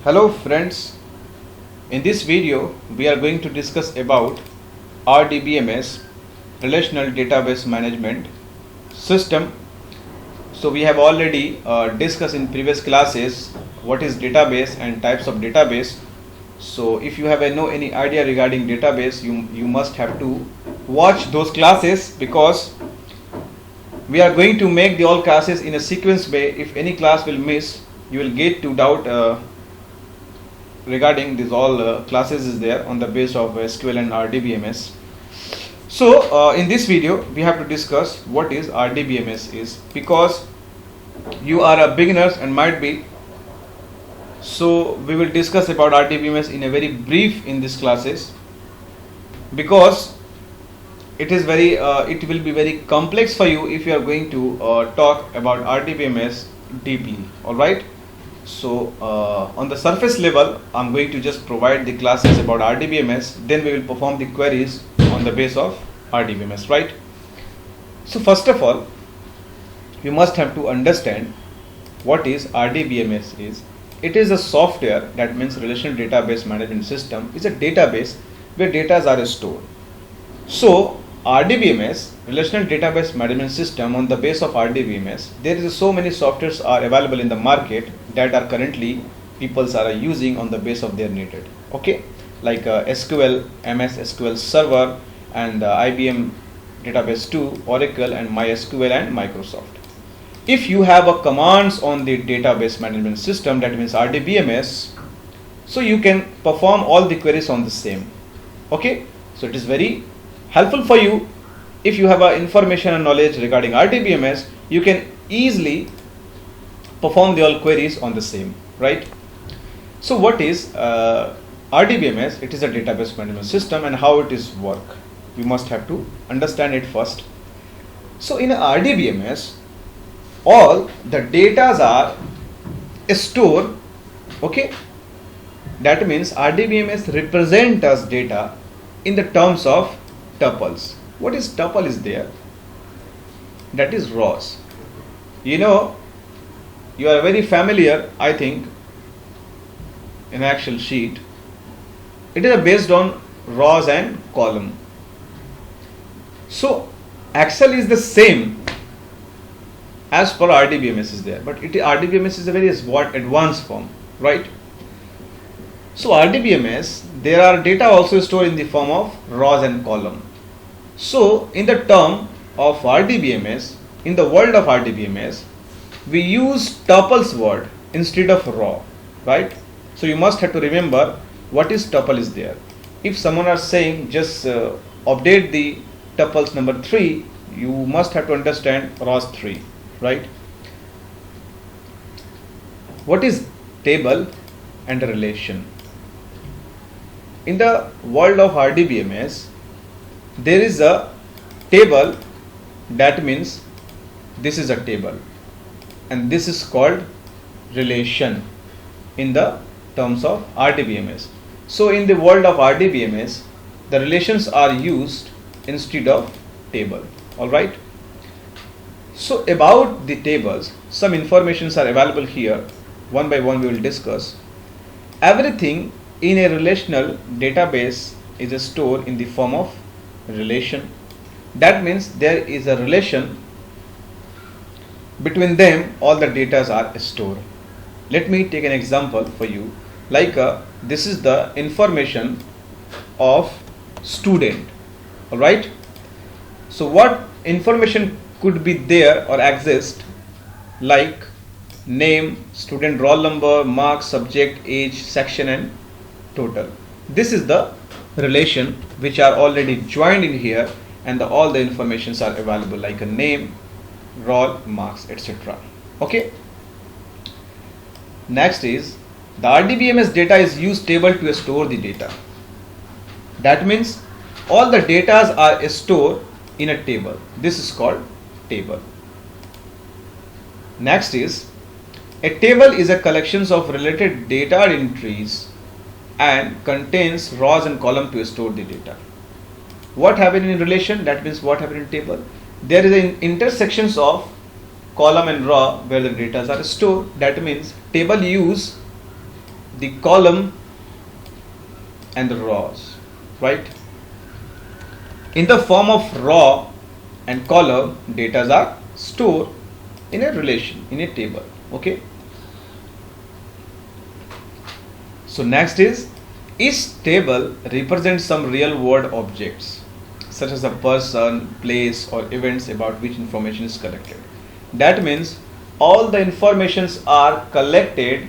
Hello friends, in this video we are going to discuss about RDBMS, Relational Database Management System. So we have already discussed in previous classes what is database and types of database. So if you have any idea regarding database, you must have to watch those classes, because we are going to make the all classes in a sequence way. If any class will miss, you will get to doubt regarding these all classes is there on the base of SQL and RDBMS. So in this video we have to discuss what is RDBMS is, because you are a beginners and might be. So we will discuss about RDBMS in a very brief in these classes, because it is very it will be very complex for you if you are going to talk about RDBMS deeply. All right. So on the surface level, I'm going to just provide the classes about RDBMS, then we will perform the queries on the base of RDBMS, right? So first of all, you must have to understand what is RDBMS is. It is a software, that means Relational Database Management System, is a database where data are stored. So RDBMS, Relational Database Management System, on the base of RDBMS, there is so many softwares are available in the market that are currently people are using on the base of their needed. Okay, like SQL, MS SQL Server, and IBM Database 2, Oracle, and MySQL and Microsoft. If you have a commands on the database management system, that means RDBMS, so you can perform all the queries on the same. Okay, so it is very helpful for you. If you have information and knowledge regarding RDBMS, you can easily perform the all queries on the same, right? So what is RDBMS? It is a database management system, and how it is work, you must have to understand it first. So in RDBMS, all the data are stored. Okay, that means RDBMS represent us data in the terms of tuples. What is tuple is there? That is rows. You are very familiar, I think, in Excel sheet. It is based on rows and column. So Excel is the same as per RDBMS is there, but RDBMS is a very advanced form, right? So RDBMS, there are data also stored in the form of rows and column. So in the term of RDBMS, in the world of RDBMS, we use tuples word instead of row, right? So you must have to remember what is tuple is there. If someone are saying just update the tuples number 3, you must have to understand rows 3, right? What is table and relation? In the world of RDBMS, there is a table, that means this is a table, and this is called relation in the terms of RDBMS. So in the world of RDBMS, the relations are used instead of table. All right. So about the tables, some informations are available here. One by one we will discuss. Everything in a relational database is stored in the form of relation. That means there is a relation between them, all the data are stored. Let me take an example for you. Like this is the information of student. All right. So what information could be there or exist, like name, student roll number, marks, subject, age, section, and total. This is the relation which are already joined in here, and all the informations are available, like a name, roll, marks, etc. Okay. Next is the RDBMS data is used table to store the data. That means all the data are stored in a table. This is called table. Next is a table is a collection of related data entries and contains rows and columns to store the data. What happened in relation? That means what happened in table? There is an intersections of column and row where the data are stored. That means table use the column and the rows, right? In the form of row and column, data are stored in a relation, in a table. Okay. So next is, each table represents some real world objects such as a person, place or events about which information is collected. That means all the informations are collected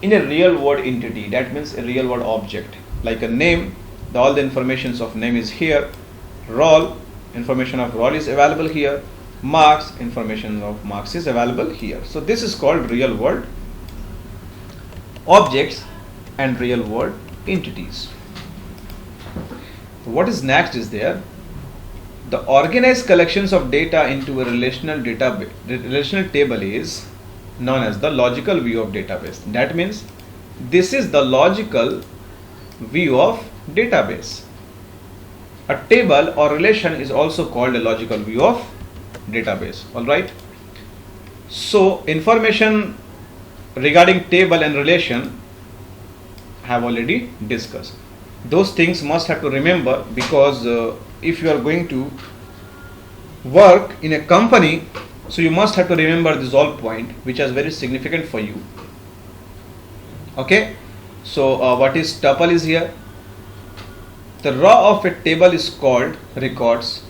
in a real world entity. That means a real world object, like a name. All the informations of name is here. Role, information of role is available here. Marks, information of marks is available here. So this is called real world objects and real world entities. What is next is there, the organized collections of data into a relational database, relational table is known as the logical view of database. That means this is the logical view of database. A table or relation is also called a logical view of database. All right. So information regarding table and relation have already discussed. Those things must have to remember, because if you are going to work in a company, so you must have to remember this all point, which is very significant for you. Okay. So what is tuple is here. The row of a table is called records,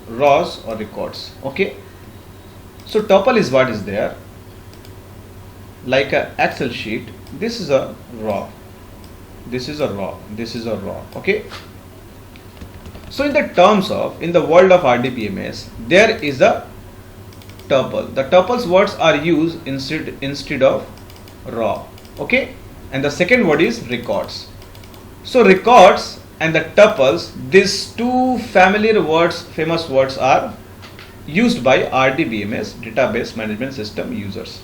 rows or records. Okay. So tuple is what is there, like a Excel sheet. This is a row, this is a row, this is a row. Okay. So in the terms of, in the world of RDBMS, there is a tuple. The tuples words are used instead of row. Okay. And the second word is records. So records and the tuples, these two familiar words, famous words, are used by RDBMS, database management system users.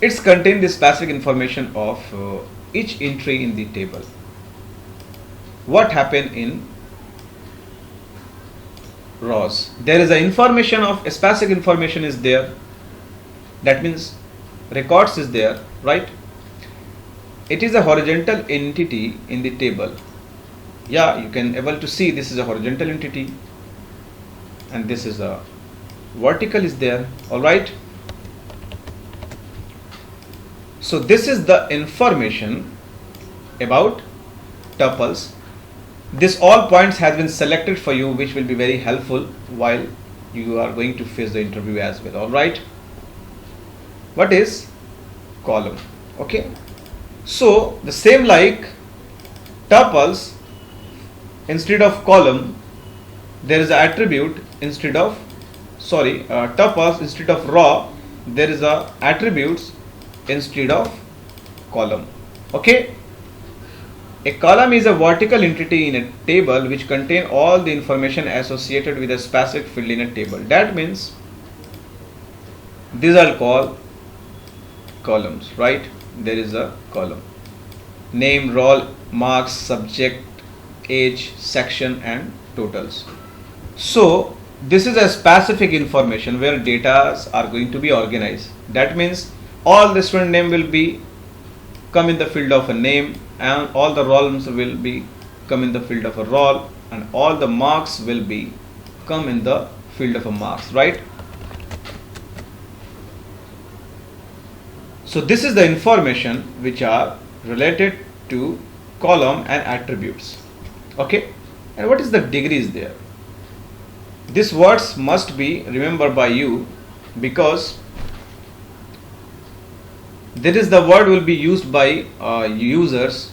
It's contain the specific information of each entry in the table. What happened in rows? There is a information of, a specific information is there. That means records is there, right? It is a horizontal entity in the table. Yeah, you can able to see this is a horizontal entity and this is a vertical is there. All right. So this is the information about tuples. This all points has been selected for you, which will be very helpful while you are going to face the interview as well. All right. What is column? Okay. So the same like tuples, instead of column there is an attribute instead of, tuples instead of row there is a attributes instead of column. Okay. A column is a vertical entity in a table which contain all the information associated with a specific field in a table. That means these are called columns, right? There is a column. Name, role, marks, subject, age, section and totals. So this is a specific information where data are going to be organized. That means all the student name will be come in the field of a name, and all the roles will be come in the field of a role, and all the marks will be come in the field of a marks, right? So this is the information which are related to column and attributes. Okay. And what is the degrees there? These words must be remembered by you, because there is the word will be used by users.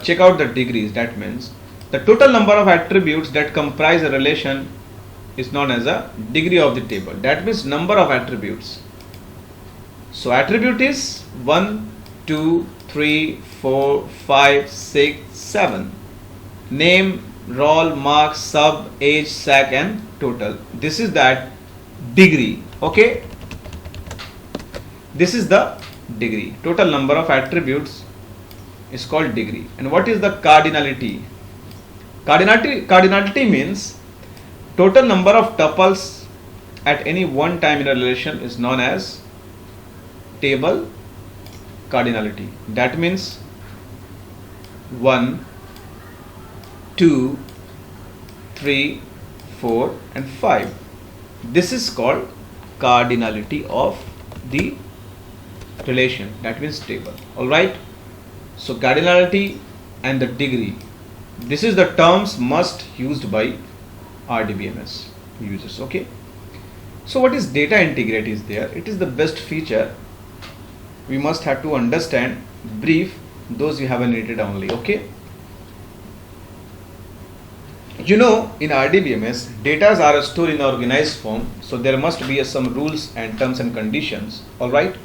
Check out the degrees. That means the total number of attributes that comprise a relation is known as a degree of the table. That means number of attributes. So attribute is 1, 2, 3, 4, 5, 6, 7. Name, role, mark, sub, age, sec and total. This is that degree. Okay. This is the degree. Total number of attributes is called degree. And what is the cardinality? Cardinality means total number of tuples at any one time in a relation is known as table cardinality. That means 1, 2, 3, 4 and 5. This is called cardinality of the relation, that means table. Alright, so cardinality and the degree, this is the terms must used by RDBMS users. Okay, so what is data integrity is there? It is the best feature. We must have to understand brief those you haven't needed only. Okay, you know, in RDBMS data are stored in organized form, so there must be some rules and terms and conditions. Alright,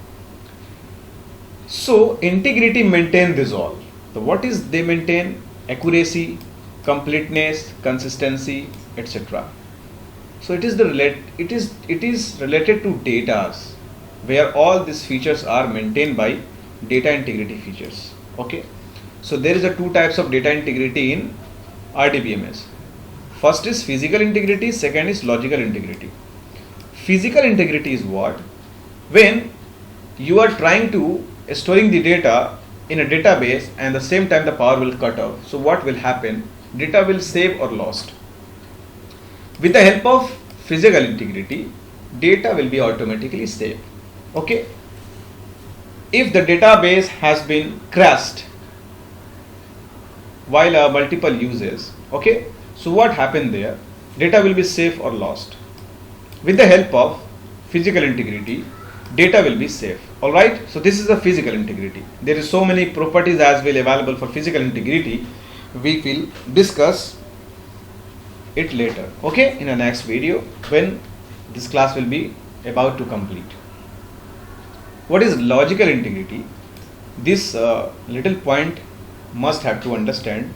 so integrity maintain this all. So what is they maintain? Accuracy, completeness, consistency, etc. So it is related to data, where all these features are maintained by data integrity features. Okay, so there is a two types of data integrity in RDBMS. First is physical integrity, second is logical integrity. Physical integrity is what? When you are trying to storing the data in a database and at the same time the power will cut off. So what will happen? Data will save or lost. With the help of physical integrity, data will be automatically saved. Okay, if the database has been crashed while multiple uses, okay, so what happened there? Data will be safe or lost. With the help of physical integrity, data will be safe. Alright, so this is the physical integrity. There is so many properties as well available for physical integrity. We will discuss it later, okay, in the next video when this class will be about to complete. What is logical integrity? This little point must have to understand,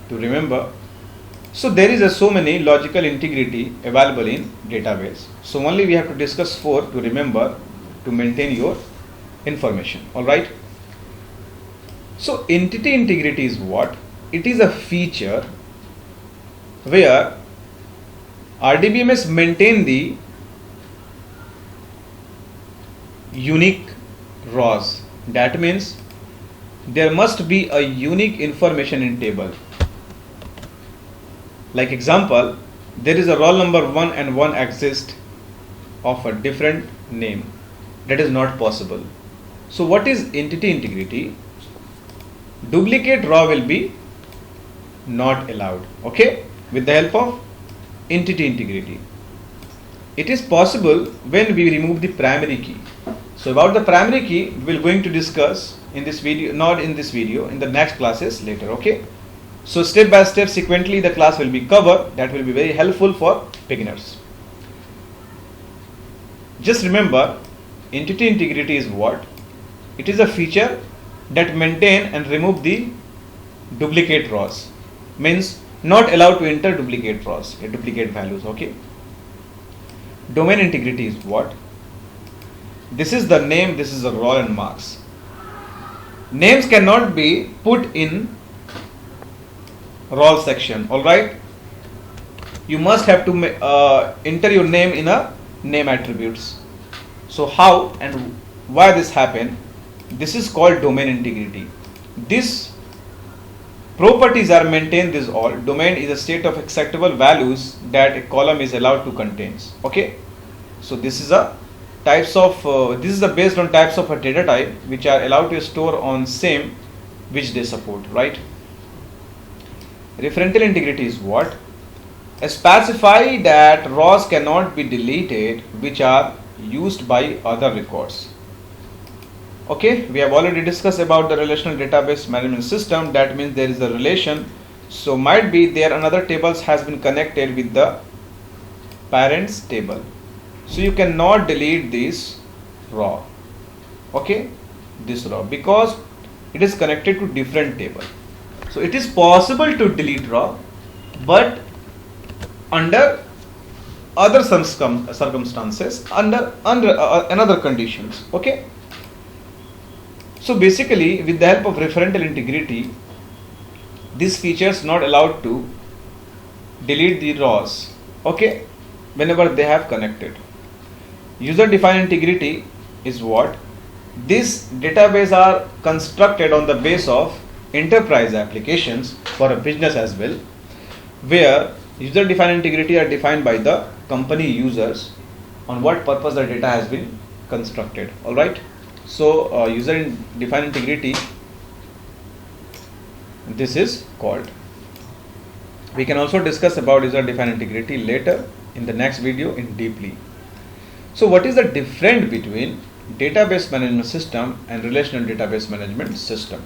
to remember. So there is so many logical integrity available in database. So only we have to discuss 4 to remember to maintain your information. Alright. So entity integrity is what? It is a feature where RDBMS maintain the unique rows. That means there must be a unique information in table. Like example, there is a roll number 1 and 1 exists of a different name. That is not possible. So what is entity integrity? Duplicate row will be not allowed. Okay, with the help of entity integrity. It is possible when we remove the primary key. So about the primary key we will going to discuss in this video, not in this video, in the next classes later. Okay, so step by step sequentially the class will be covered. That will be very helpful for beginners. Just remember, entity integrity is what? It is a feature that maintain and remove the duplicate rows. Means not allowed to enter duplicate rows, duplicate values. Okay. Domain integrity is what? This is the name, this is the roll and marks. Names cannot be put in roll section. Alright, you must have to enter your name in a name attributes. So how and why this happen? This is called domain integrity. These properties are maintained. This all domain is a state of acceptable values that a column is allowed to contain. Okay, so this is a types of this is the based on types of a data type which are allowed to store on same which they support. Right. Referential integrity is what? Specify that rows cannot be deleted which are used by other records. Okay, we have already discussed about the relational database management system. That means there is a relation, so might be there another tables has been connected with the parents table, so you cannot delete this row. Okay, this row, because it is connected to different table. So it is possible to delete row, but under other circumstances, under another conditions. Okay, so basically with the help of referential integrity, these features not allowed to delete the rows. Okay, whenever they have connected. User defined integrity is what? These databases are constructed on the base of enterprise applications for a business as well, where user defined integrity are defined by the company users on what purpose the data has been constructed. Alright, so user defined integrity, this is called. We can also discuss about user defined integrity later in the next video in deeply. So what is the difference between database management system and relational database management system?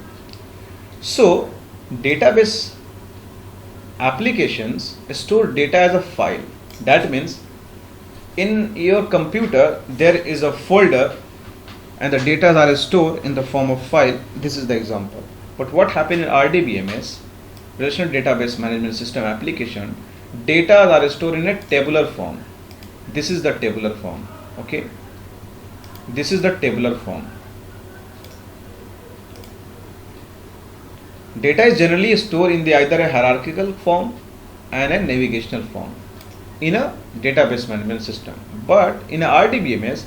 So database applications store data as a file. That means in your computer there is a folder and the data are stored in the form of file. This is the example. But what happened in RDBMS, relational database management system application, data are stored in a tabular form. This is the tabular form. Okay, this is the tabular form. Data is generally stored in the either a hierarchical form and a navigational form in a database management system. But in a RDBMS,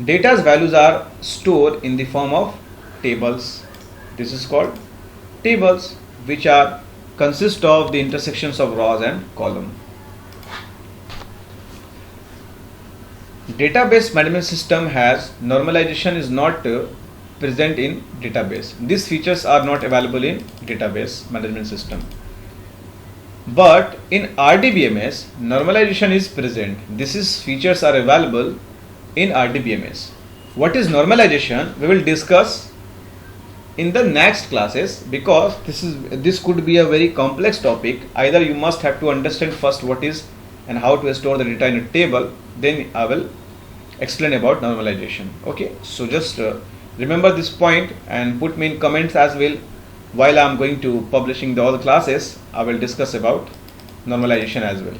data's values are stored in the form of tables. This is called tables, which are consist of the intersections of rows and column. Database management system has normalization is not present in database. These features are not available in database management system. But in RDBMS, normalization is present. These features are available in RDBMS. What is normalization? We will discuss in the next classes, because this could be a very complex topic. Either you must have to understand first what is and how to store the data in a table, then I will explain about normalization. Okay, so just remember this point and put me in comments as well. While I am going to publishing all the classes, I will discuss about normalization as well.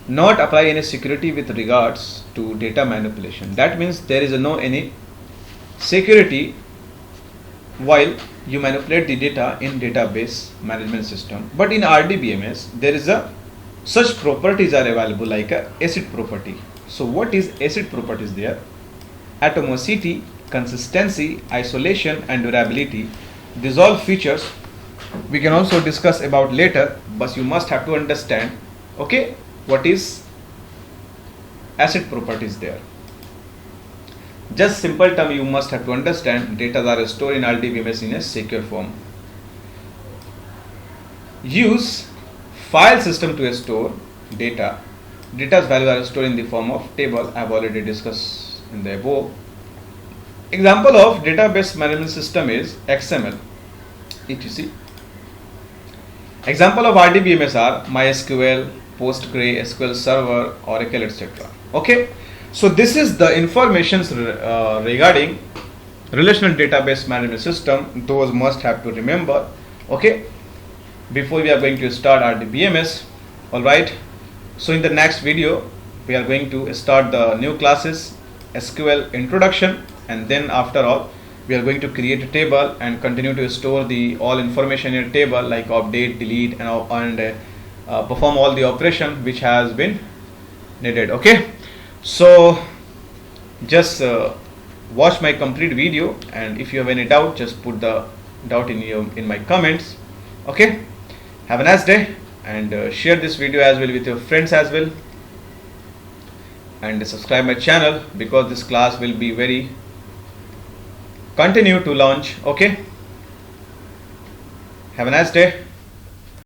Not apply any security with regards to data manipulation. That means there is no any security while you manipulate the data in database management system. But in RDBMS, there is a such properties are available like a ACID property. So what is ACID properties there? Atomicity, consistency, isolation and durability. These all features we can also discuss about later, but you must have to understand, okay, what is ACID properties there. Just simple term you must have to understand. Data are stored in RDBMS in a secure form. Use file system to store data. Data's values are stored in the form of table. I have already discussed in the above. Example of database management system is XML, etc. Example of RDBMS are MySQL, PostgreSQL Server, Oracle, etc. Okay, so this is the informations regarding relational database management system. Those must have to remember. Okay, before we are going to start RDBMS. All right. So in the next video, we are going to start the new classes, SQL introduction, and then after all, we are going to create a table and continue to store the all information in a table like update, delete, and perform all the operation which has been needed. Okay, so just watch my complete video, and if you have any doubt, just put the doubt in my comments. Okay, have a nice day, and share this video as well with your friends as well, and subscribe my channel, because this class will be very continue to launch. Okay, have a nice day.